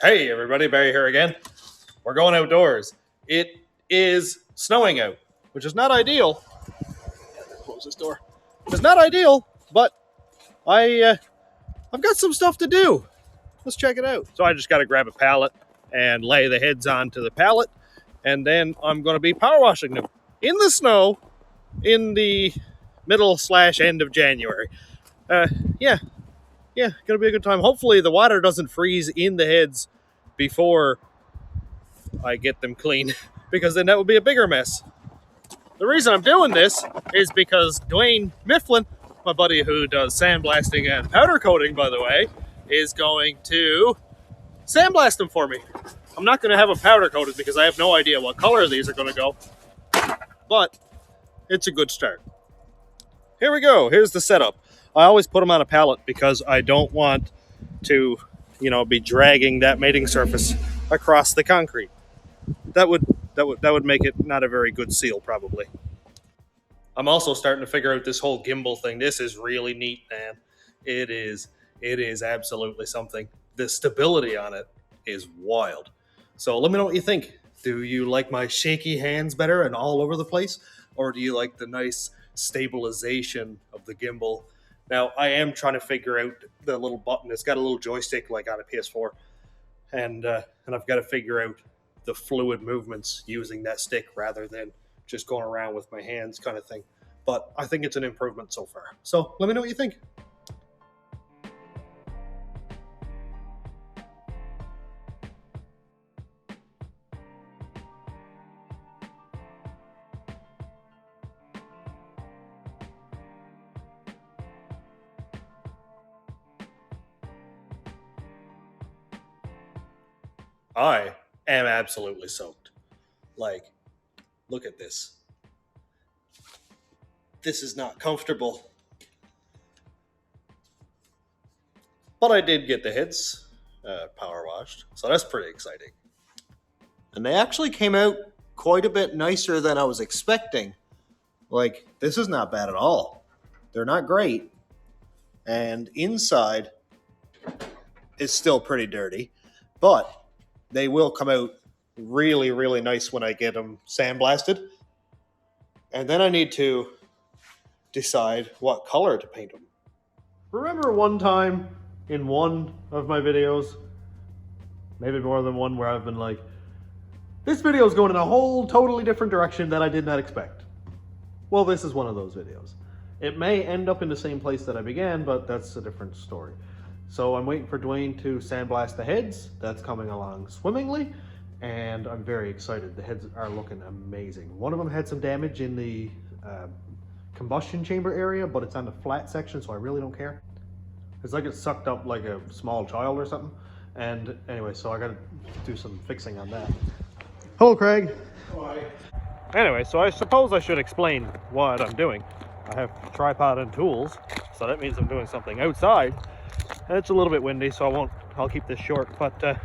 Hey everybody, Barry here again. We're going outdoors. It is snowing out, which is not ideal. Close this door. It's not ideal, but I've got some stuff to do. Let's check it out. So I just got to grab a pallet and lay the heads onto the pallet, and then I'm going to be power washing them in the snow in the middle/end of January. Yeah, gonna be a good time. Hopefully the water doesn't freeze in the heads before I get them clean, because then that would be a bigger mess. The reason I'm doing this is because Dwayne Mifflin, my buddy who does sandblasting and powder coating, by the way, is going to sandblast them for me. I'm not going to have them powder coated because I have no idea what color these are going to go, but it's a good start. Here we go. Here's the setup. I always put them on a pallet because I don't want to, be dragging that mating surface across the concrete. That would make it not a very good seal, probably. I'm also starting to figure out this whole gimbal thing. This is really neat, man. It is absolutely something. The stability on it is wild. So let me know what you think. Do you like my shaky hands better and all over the place? Or do you like the nice stabilization of the gimbal? Now, I am trying to figure out the little button. It's got a little joystick like on a PS4. And I've got to figure out the fluid movements using that stick rather than just going around with my hands kind of thing. But I think it's an improvement so far. So let me know what you think. I am absolutely soaked. Like, look at this. This is not comfortable. But I did get the heads power washed, so that's pretty exciting. And they actually came out quite a bit nicer than I was expecting. Like, this is not bad at all. They're not great. And inside is still pretty dirty, but they will come out really, really nice when I get them sandblasted. And then I need to decide what color to paint them. Remember one time in one of my videos, maybe more than one, where I've been like, this video is going in a whole totally different direction that I did not expect. Well, this is one of those videos. It may end up in the same place that I began, but that's a different story. So I'm waiting for Dwayne to sandblast the heads. That's coming along swimmingly, and I'm very excited. The heads are looking amazing. One of them had some damage in the combustion chamber area, but it's on the flat section, so I really don't care. It's like it sucked up like a small child or something. And anyway, so I gotta do some fixing on that. Hello, Craig. Hi. Anyway, so I suppose I should explain what I'm doing. I have tripod and tools, so that means I'm doing something outside. And it's a little bit windy, so I'll keep this short, but I'm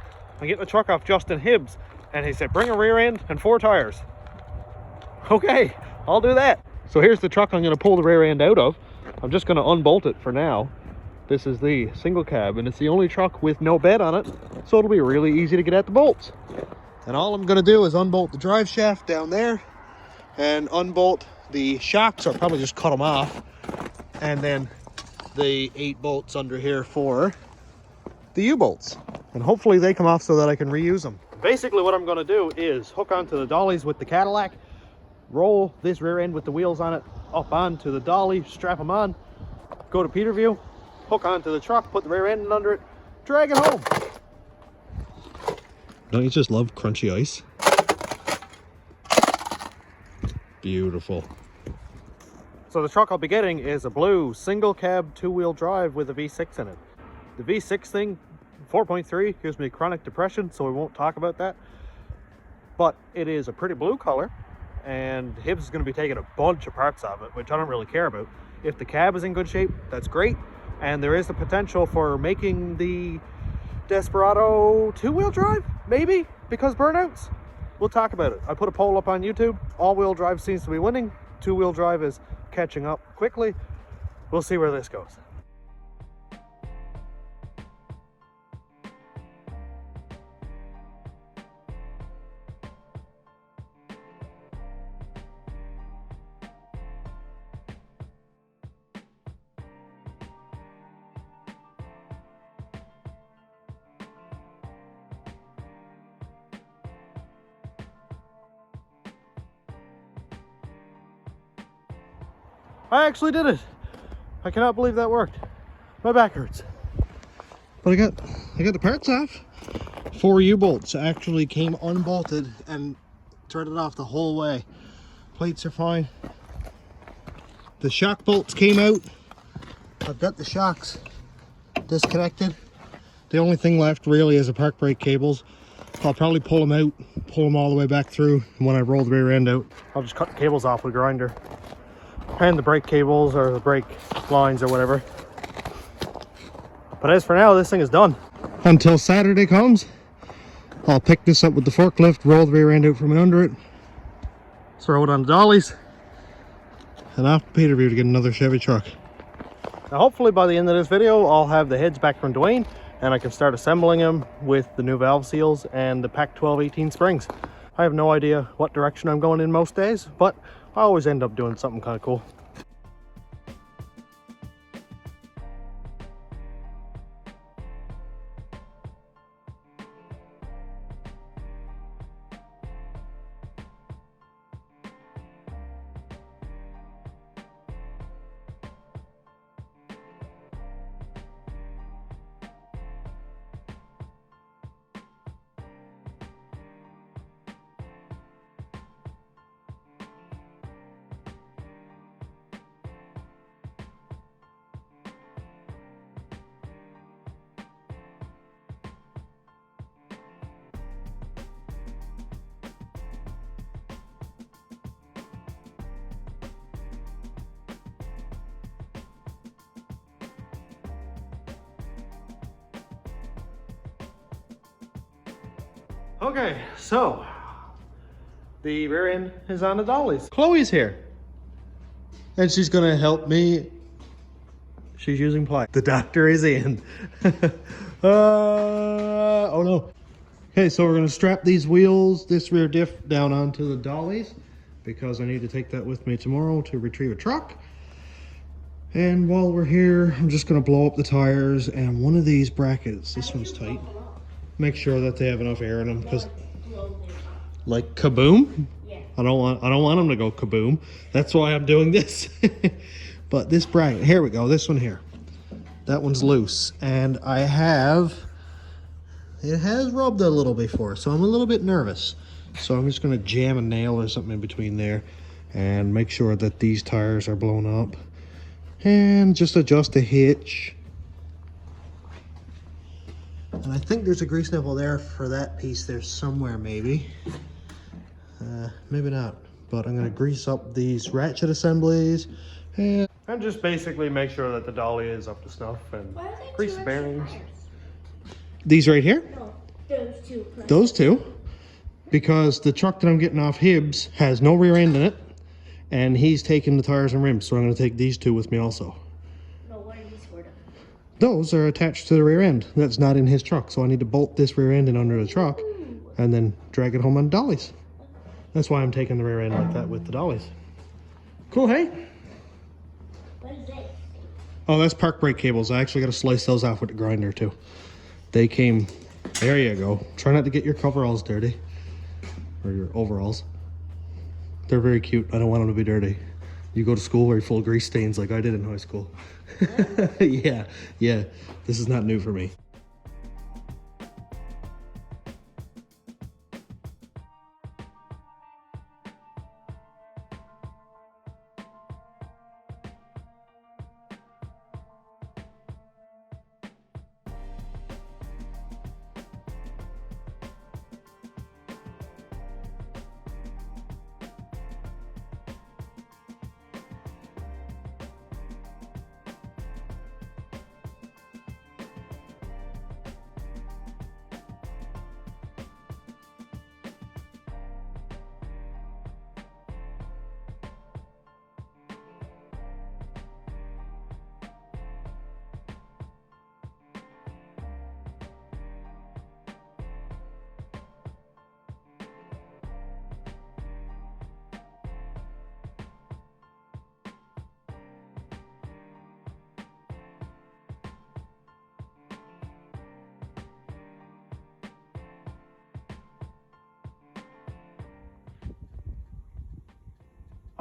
getting the truck off Justin Hibbs, and he said, bring a rear end and 4 tires. Okay, I'll do that. So here's the truck I'm gonna pull the rear end out of. I'm just gonna unbolt it for now. This is the single cab, and it's the only truck with no bed on it, so it'll be really easy to get at the bolts. And all I'm gonna do is unbolt the drive shaft down there, and unbolt the shocks, or probably just cut them off, and then the 8 bolts under here for the U-bolts, and hopefully they come off so that I can reuse them. Basically what I'm going to do is hook onto the dollies with the Cadillac, roll this rear end with the wheels on it up onto the dolly, strap them on, go to Peterview, hook onto the truck, put the rear end under it, drag it home. Don't you just love crunchy ice? Beautiful. So the truck I'll be getting is a blue single cab 2-wheel drive with a V6 in it. The V6 thing, 4.3, gives me chronic depression, so we won't talk about that. But it is a pretty blue color, and Hibbs is going to be taking a bunch of parts of it, which I don't really care about. If the cab is in good shape, that's great. And there is the potential for making the Desperado 2-wheel drive, maybe, because burnouts. We'll talk about it. I put a poll up on YouTube. All-wheel drive seems to be winning. 2-wheel drive is catching up quickly. We'll see where this goes. I actually did it. I cannot believe that worked. My back hurts. But I got the parts off. 4 U-bolts actually came unbolted and threaded off the whole way. Plates are fine. The shock bolts came out. I've got the shocks disconnected. The only thing left really is the park brake cables. I'll probably pull them out, pull them all the way back through, and when I roll the rear end out, I'll just cut the cables off with a grinder. And the brake cables or the brake lines or whatever. But as for now, this thing is done. Until Saturday comes, I'll pick this up with the forklift, roll the rear end out from under it, throw it on the dollies, and off to Peterview to get another Chevy truck. Now hopefully by the end of this video, I'll have the heads back from Dwayne, and I can start assembling them with the new valve seals and the Pac 12-18 springs. I have no idea what direction I'm going in most days, but I always end up doing something kind of cool. Okay, so the rear end is on the dollies. Chloe's here, and she's gonna help me. She's using ply. The doctor is in. Oh no. Okay, so we're gonna strap these wheels, this rear diff down onto the dollies because I need to take that with me tomorrow to retrieve a truck. And while we're here, I'm just gonna blow up the tires and one of these brackets, this one's tight. Make sure that they have enough air in them, because like kaboom. Yeah. I don't want them to go kaboom. That's why I'm doing this. But this bracket, here we go, this one here, that one's loose, and it has rubbed a little before, so I'm a little bit nervous. So I'm just going to jam a nail or something in between there and make sure that these tires are blown up, and just adjust the hitch. And I think there's a grease nipple there for that piece there somewhere, maybe. Maybe not. But I'm going to grease up these ratchet assemblies and just basically make sure that the dolly is up to snuff and grease the bearings. These right here? No, those two. Those two. Because the truck that I'm getting off Hibbs has no rear end in it, and he's taking the tires and rims, so I'm going to take these two with me also. Those are attached to the rear end. That's not in his truck, so I need to bolt this rear end in under the truck and then drag it home on dollies. That's why I'm taking the rear end like that with the dollies. Cool, hey? What is it? Oh, that's park brake cables. I actually got to slice those off with the grinder too. They came, there you go. Try not to get your coveralls dirty, or your overalls. They're very cute. I don't want them to be dirty. You go to school where you're full of grease stains like I did in high school. Yeah, this is not new for me.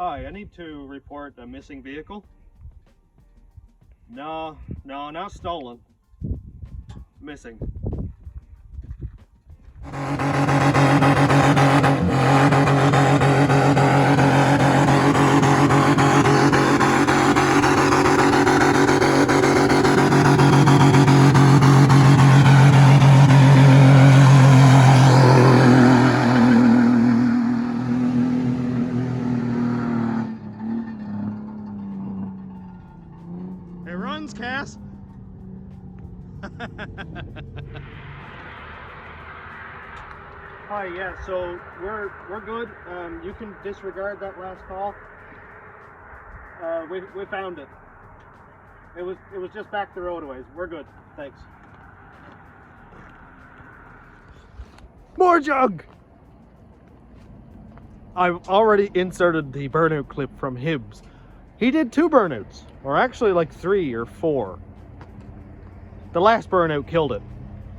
Hi, I need to report a missing vehicle. No, not stolen. Missing. It runs, Cass. Hi, yeah, so we're good. You can disregard that last call. We found it. It was just back the road a ways. We're good. Thanks. More jug! I've already inserted the burnout clip from Hibbs. He did 2 burnouts, or actually like 3 or 4. The last burnout killed it.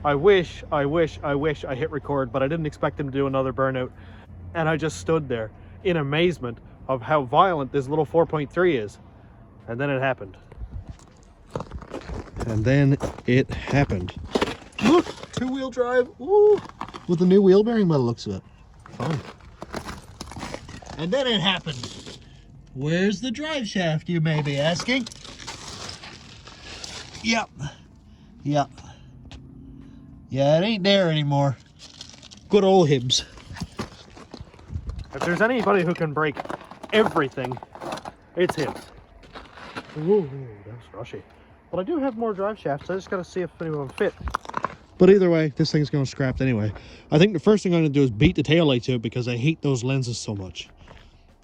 I wish I hit record, but I didn't expect him to do another burnout. And I just stood there in amazement of how violent this little 4.3 is. And then it happened. Look, 2-wheel drive. Ooh, with the new wheel bearing by the looks of it. Fun. And then it happened. Where's the drive shaft, you may be asking? Yep. Yeah, it ain't there anymore. Good old Hibbs. If there's anybody who can break everything, it's him. Ooh, that's rushy. But I do have more drive shafts. I just gotta see if any of them fit. But either way, this thing's going scrapped anyway. I think the first thing I'm going to do is beat the taillights out because I hate those lenses so much.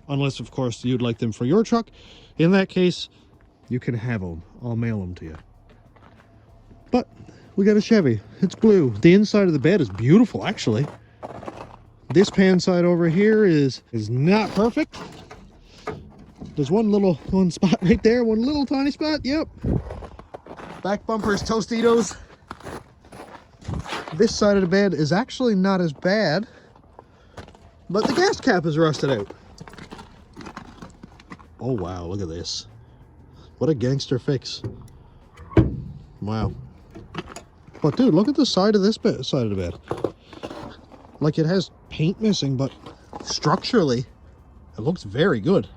Unless, of course, you'd like them for your truck. In that case, you can have them. I'll mail them to you. But we got a Chevy. It's blue. The inside of the bed is beautiful, actually. This pan side over here is not perfect. There's one spot right there, one little tiny spot. Yep. Back bumper's Tostitos. This side of the bed is actually not as bad, but the gas cap is rusted out. Oh wow, look at this. What a gangster fix. Wow. But dude, look at the side of this side of the bed. Like, it has paint missing, but structurally, it looks very good.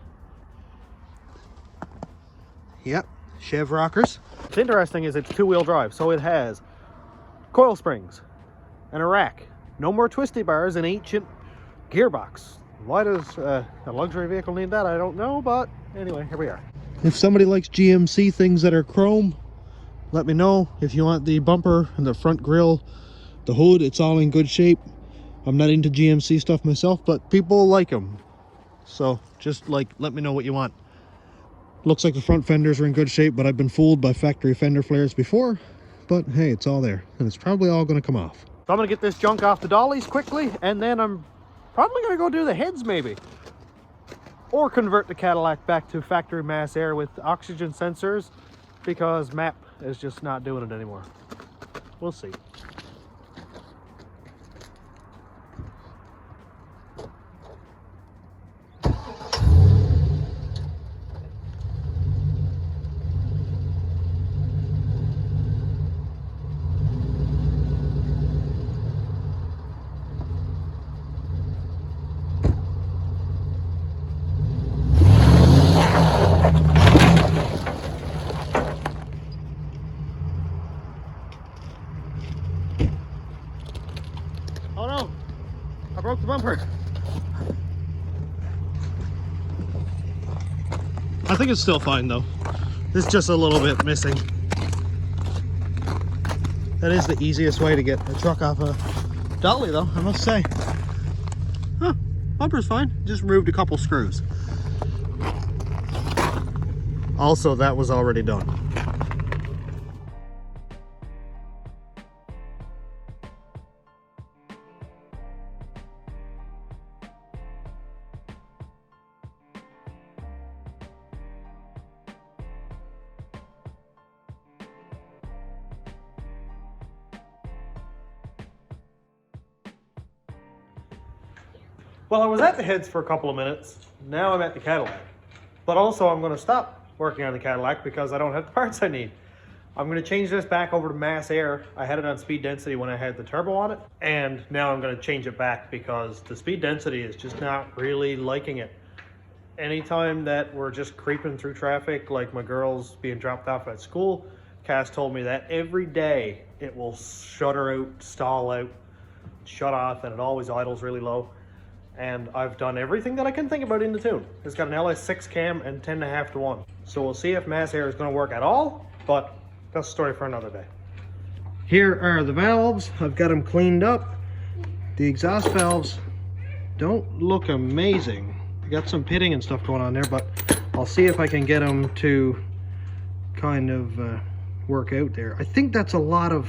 Yep, Chev rockers. What's interesting is it's 2-wheel drive, so it has coil springs and a rack. No more twisty bars, an ancient gearbox. Why does a luxury vehicle need that? I don't know, but anyway, here we are. If somebody likes GMC things that are chrome, let me know. If you want the bumper and the front grille, the hood, it's all in good shape. I'm not into GMC stuff myself, but people like them. So just let me know what you want. Looks like the front fenders are in good shape, but I've been fooled by factory fender flares before. But hey, it's all there, and it's probably all going to come off. So I'm going to get this junk off the dollies quickly, and then I'm probably going to go do the heads maybe. Or convert the Cadillac back to factory mass air with oxygen sensors, because MAP is just not doing it anymore. We'll see. Oh no, I broke the bumper. I think it's still fine though. It's just a little bit missing. That is the easiest way to get a truck off a dolly though, I must say. Huh, bumper's fine. Just removed a couple screws. Also, that was already done. Well, I was at the heads for a couple of minutes, now I'm at the Cadillac. But also I'm going to stop working on the Cadillac because I don't have the parts I need. I'm going to change this back over to mass air. I had it on speed density when I had the turbo on it, and now I'm going to change it back because the speed density is just not really liking it. Anytime that we're just creeping through traffic, like my girl's being dropped off at school, Cass told me that every day it will shutter out, stall out, shut off, and it always idles really low. And I've done everything that I can think about in the tune. It's got an LS6 cam and 10.5 to 1. So we'll see if mass air is going to work at all, but that's a story for another day. Here are the valves. I've got them cleaned up. The exhaust valves don't look amazing. I got some pitting and stuff going on there, but I'll see if I can get them to kind of work out there. I think that's a lot of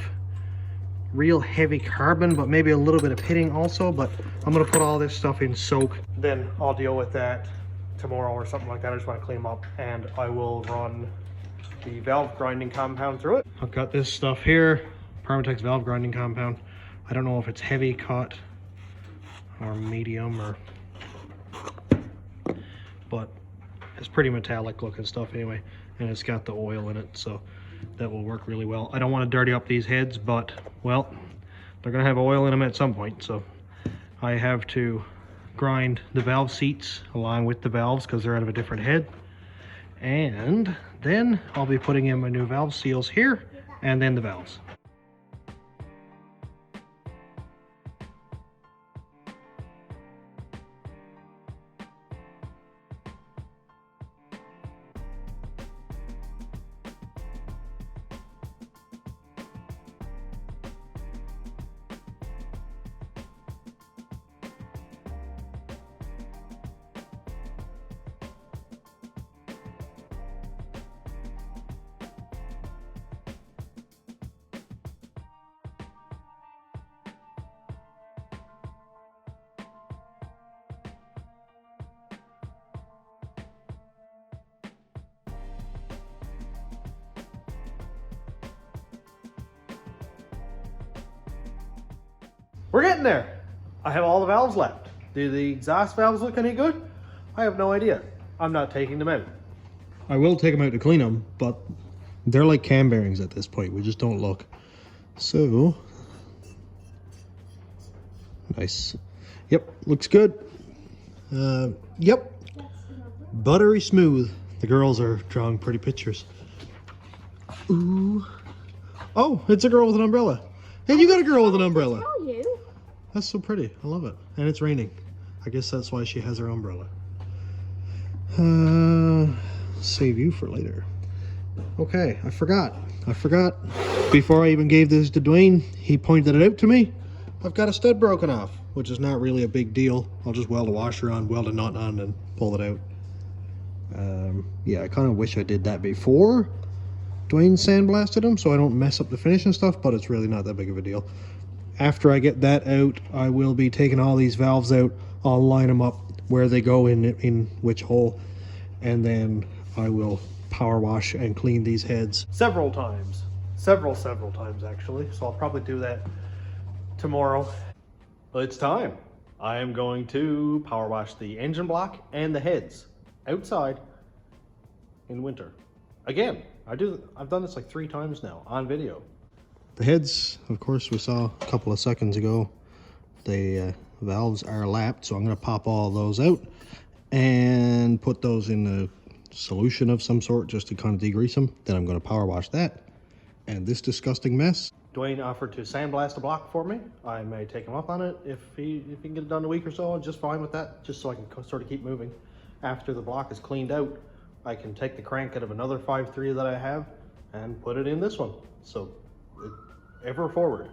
real heavy carbon, but maybe a little bit of pitting also, but I'm going to put all this stuff in soak. Then I'll deal with that tomorrow or something like that. I just want to clean them up, and I will run the valve grinding compound through it. I've got this stuff here, Permatex valve grinding compound. I don't know if it's heavy cut or medium, or, but it's pretty metallic looking stuff anyway, and it's got the oil in it, so that will work really well. I don't want to dirty up these heads, but well, they're gonna have oil in them at some point, so I have to grind the valve seats along with the valves because they're out of a different head. And then I'll be putting in my new valve seals here, and then the valves. We're getting there. I have all the valves left. Do the exhaust valves look any good? I have no idea. I'm not taking them out. I will take them out to clean them, but they're like cam bearings at this point. We just don't look. So, nice. Yep, looks good. Yep, buttery smooth. The girls are drawing pretty pictures. Ooh. Oh, it's a girl with an umbrella. Hey, you got a girl with an umbrella. Tell you. That's so pretty. I love it. And it's raining. I guess that's why she has her umbrella. Save you for later. Okay, I forgot. Before I even gave this to Dwayne, he pointed it out to me. I've got a stud broken off, which is not really a big deal. I'll just weld a washer on, weld a nut on, and pull it out. Yeah, I kind of wish I did that before Dwayne sandblasted them so I don't mess up the finish and stuff, but it's really not that big of a deal. After I get that out, I will be taking all these valves out. I'll line them up where they go in which hole, and then I will power wash and clean these heads several times. Several times actually. So I'll probably do that tomorrow. It's time. I am going to power wash the engine block and the heads outside in winter. Again, I've done this like 3 times now on video. The heads, of course, we saw a couple of seconds ago. The valves are lapped, so I'm going to pop all those out and put those in a solution of some sort just to kind of degrease them. Then I'm going to power wash that and this disgusting mess. Dwayne offered to sandblast the block for me. I may take him up on it if he can get it done in a week or so. I'm just fine with that, just so I can sort of keep moving. After the block is cleaned out, I can take the crank out of another 5.3 that I have and put it in this one. So ever forward.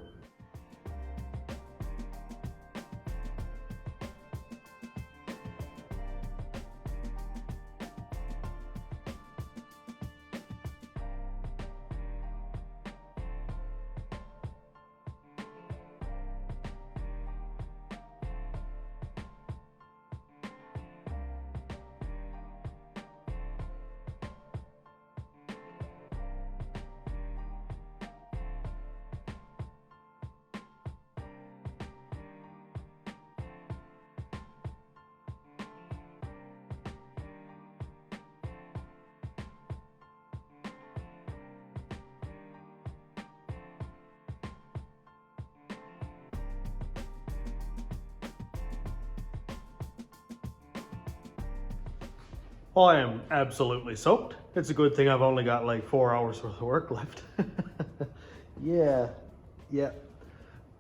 I am absolutely soaked. It's a good thing I've only got like 4 hours worth of work left. Yeah, a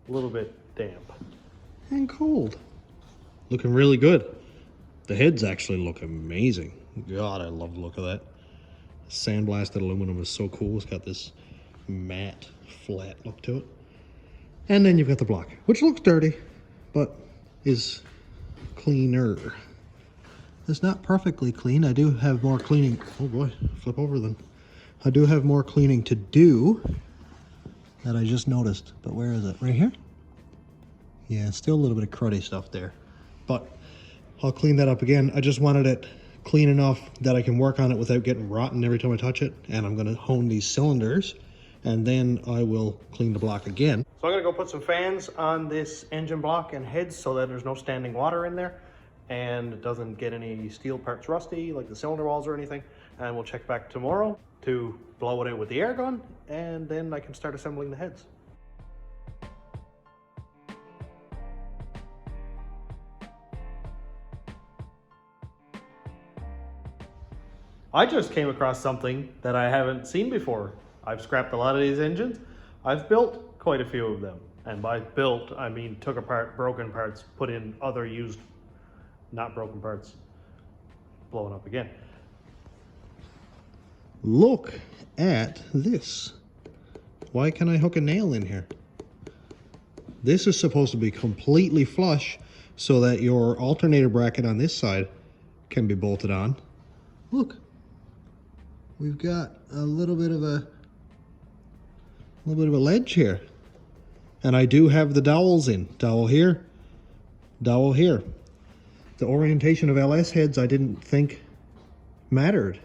little bit damp. And cold. Looking really good. The heads actually look amazing. God, I love the look of that. Sandblasted aluminum is so cool. It's got this matte, flat look to it. And then you've got the block, which looks dirty, but is cleaner. It's not perfectly clean. I do have more cleaning. Oh boy, flip over then. I do have more cleaning to do that I just noticed. But where is it? Right here? Yeah, still a little bit of cruddy stuff there. But I'll clean that up again. I just wanted it clean enough that I can work on it without getting rotten every time I touch it. And I'm gonna hone these cylinders and then I will clean the block again. So I'm gonna go put some fans on this engine block and heads so that there's no standing water in there and it doesn't get any steel parts rusty like the cylinder walls or anything. And we'll check back tomorrow to blow it out with the air gun and then I can start assembling the heads. I just came across something that I haven't seen before. I've scrapped a lot of these engines. I've built quite a few of them. And by built, I mean took apart broken parts, put in other used, not broken parts, blowing up again. Look at this. Why can I hook a nail in here? This is supposed to be completely flush so that your alternator bracket on this side can be bolted on. Look. We've got a little bit of a ledge here. And I do have the dowels in. Dowel here, dowel here. The orientation of LS heads I didn't think mattered.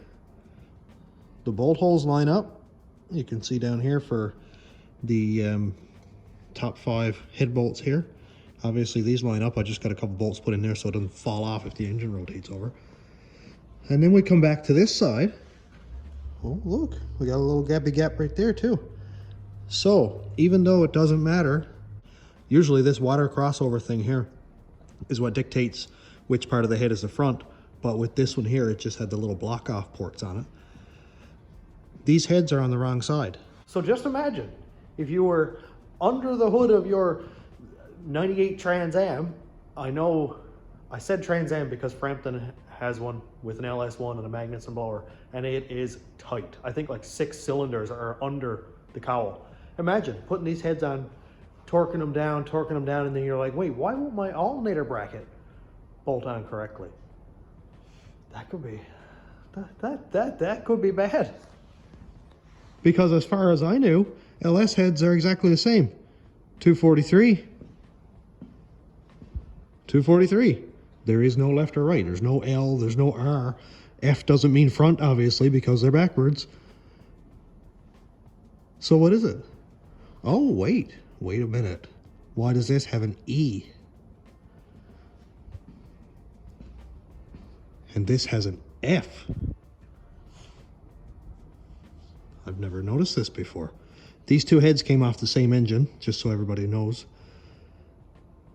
The bolt holes line up. You can see down here for the top 5 head bolts here. Obviously these line up. I just got a couple bolts put in there so it doesn't fall off if the engine rotates over. And then we come back to this side. Oh, look, we got a little gappy gap right there too. So even though it doesn't matter, usually this water crossover thing here is what dictates which part of the head is the front. But with this one here, it just had the little block off ports on it. These heads are on the wrong side. So just imagine if you were under the hood of your 98 Trans Am. I know I said Trans Am because Frampton has one with an LS1 and a Magnuson blower, and it is tight. I think like 6 cylinders are under the cowl. Imagine putting these heads on, torquing them down, and then you're like, wait, why won't my alternator bracket bolt on correctly? That could be, that could be bad. Because as far as I knew, LS heads are exactly the same. 243. 243. There is no left or right. There's no L, there's no R. F doesn't mean front, obviously, because they're backwards. So what is it? Oh, wait a minute. Why does this have an E? And this has an F. I've never noticed this before. These two heads came off the same engine, just so everybody knows.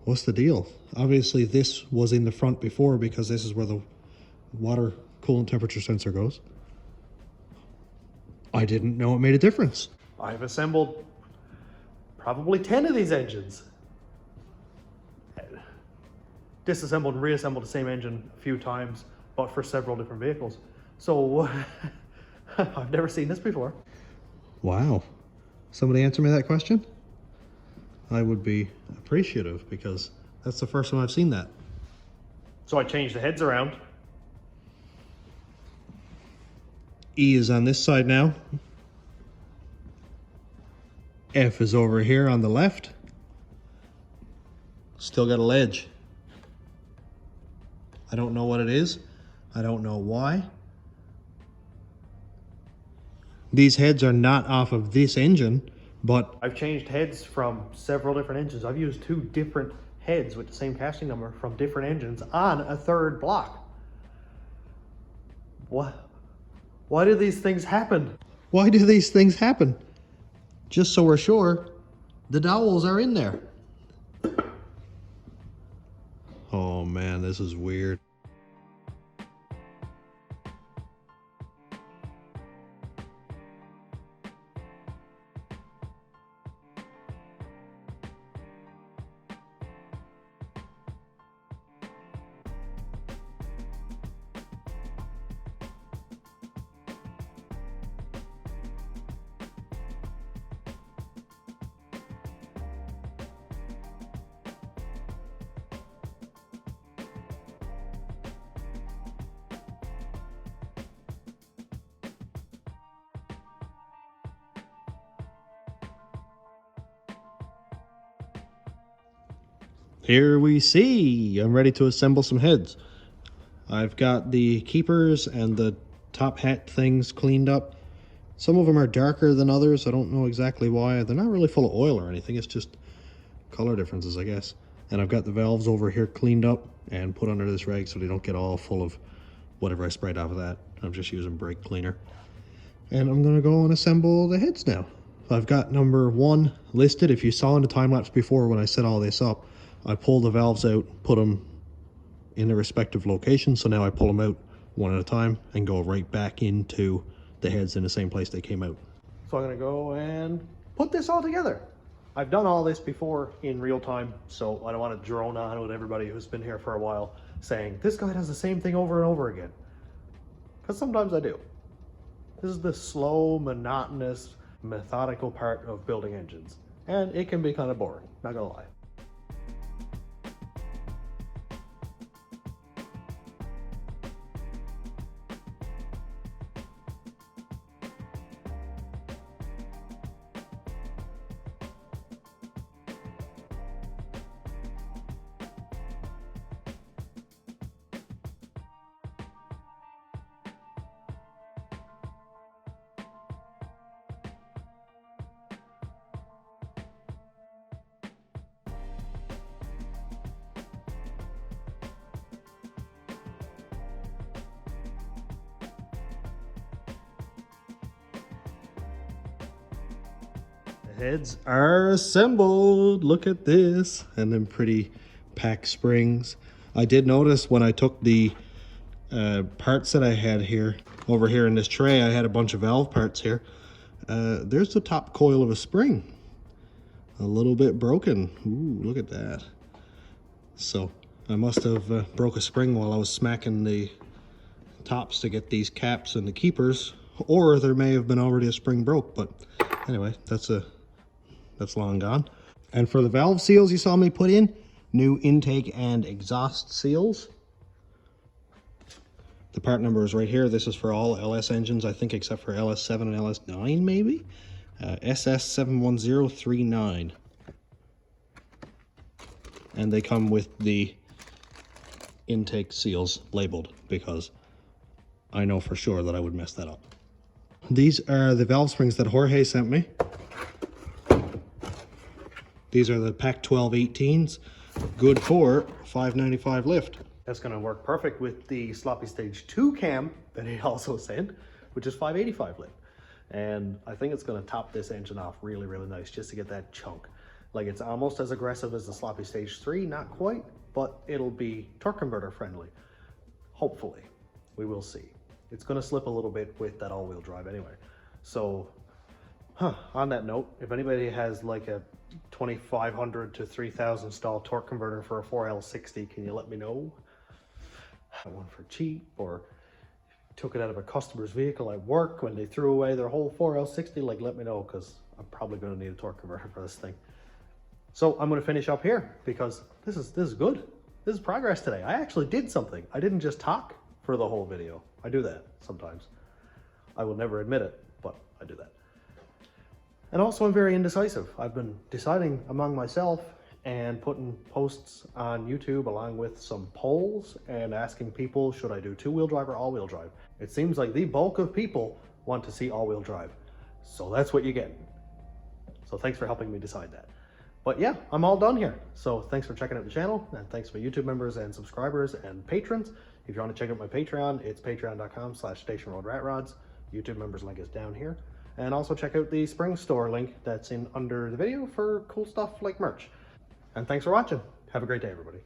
What's the deal? Obviously this was in the front before because this is where the water coolant temperature sensor goes. I didn't know it made a difference. I've assembled probably 10 of these engines. Disassembled and reassembled the same engine a few times, but for several different vehicles. So I've never seen this before. Wow. Somebody answer me that question? I would be appreciative because that's the first time I've seen that. So I changed the heads around. E is on this side now. F is over here on the left. Still got a ledge. I don't know what it is. I don't know why. These heads are not off of this engine, but I've changed heads from several different engines. I've used 2 different heads with the same casting number from different engines on a 3rd block. What? Why do these things happen? why do these things happen? Just so we're sure, the dowels are in there. Oh man, this is weird. Here we see. I'm ready to assemble some heads. I've got the keepers and the top hat things cleaned up. Some of them are darker than others. I don't know exactly why. They're not really full of oil or anything. It's just color differences, I guess. And I've got the valves over here cleaned up and put under this rag so they don't get all full of whatever I sprayed off of that. I'm just using brake cleaner. And I'm gonna go and assemble the heads now. I've got number 1 listed. If you saw in the time lapse before when I set all this up, I pulled the valves out, put them in their respective locations. So now I pull them out one at a time and go right back into the heads in the same place they came out. So I'm gonna go and put this all together. I've done all this before in real time, so I don't want to drone on with everybody who's been here for a while saying, this guy does the same thing over and over again. Because sometimes I do. This is the slow, monotonous, methodical part of building engines. And it can be kind of boring, not gonna lie. Heads are assembled. Look at this. And then pretty pack springs. I did notice when I took the parts that I had here, over here in this tray, I had a bunch of valve parts here. There's the top coil of a spring. A little bit broken. Ooh, look at that. So I must have broke a spring while I was smacking the tops to get these caps and the keepers. Or there may have been already a spring broke, but anyway, that's long gone. And for the valve seals you saw me put in, new intake and exhaust seals. The part number is right here. This is for all LS engines, I think, except for LS7 and LS9 maybe. SS71039. And they come with the intake seals labeled because I know for sure that I would mess that up. These are the valve springs that Jorge sent me. These are the Pac 12 18s, good for 595 lift. That's gonna work perfect with the sloppy stage 2 cam that he also sent, which is 585 lift. And I think it's gonna top this engine off really, really nice just to get that chunk. Like, it's almost as aggressive as the sloppy stage 3, not quite, but it'll be torque converter friendly. Hopefully, we will see. It's gonna slip a little bit with that all-wheel drive anyway. So, on that note, if anybody has like a 2500 to 3000 stall torque converter for a 4L60, can you let me know? One for cheap, or took it out of a customer's vehicle at work when they threw away their whole 4L60, like, let me know, because I'm probably gonna need a torque converter for this thing. So I'm gonna finish up here because this is good. This is progress today. I actually did something. I didn't just talk for the whole video. I do that sometimes. I will never admit it, but I do that. And also, I'm very indecisive. I've been deciding among myself and putting posts on YouTube along with some polls and asking people, should I do 2-wheel drive or all-wheel drive? It seems like the bulk of people want to see all-wheel drive. So that's what you get. So thanks for helping me decide that. But yeah, I'm all done here. So thanks for checking out the channel, and thanks to my YouTube members and subscribers and patrons. If you want to check out my Patreon, it's patreon.com/stationroadratrods. YouTube members link is down here. And also check out the Spring Store link that's in under the video for cool stuff like merch. And thanks for watching. Have a great day, everybody.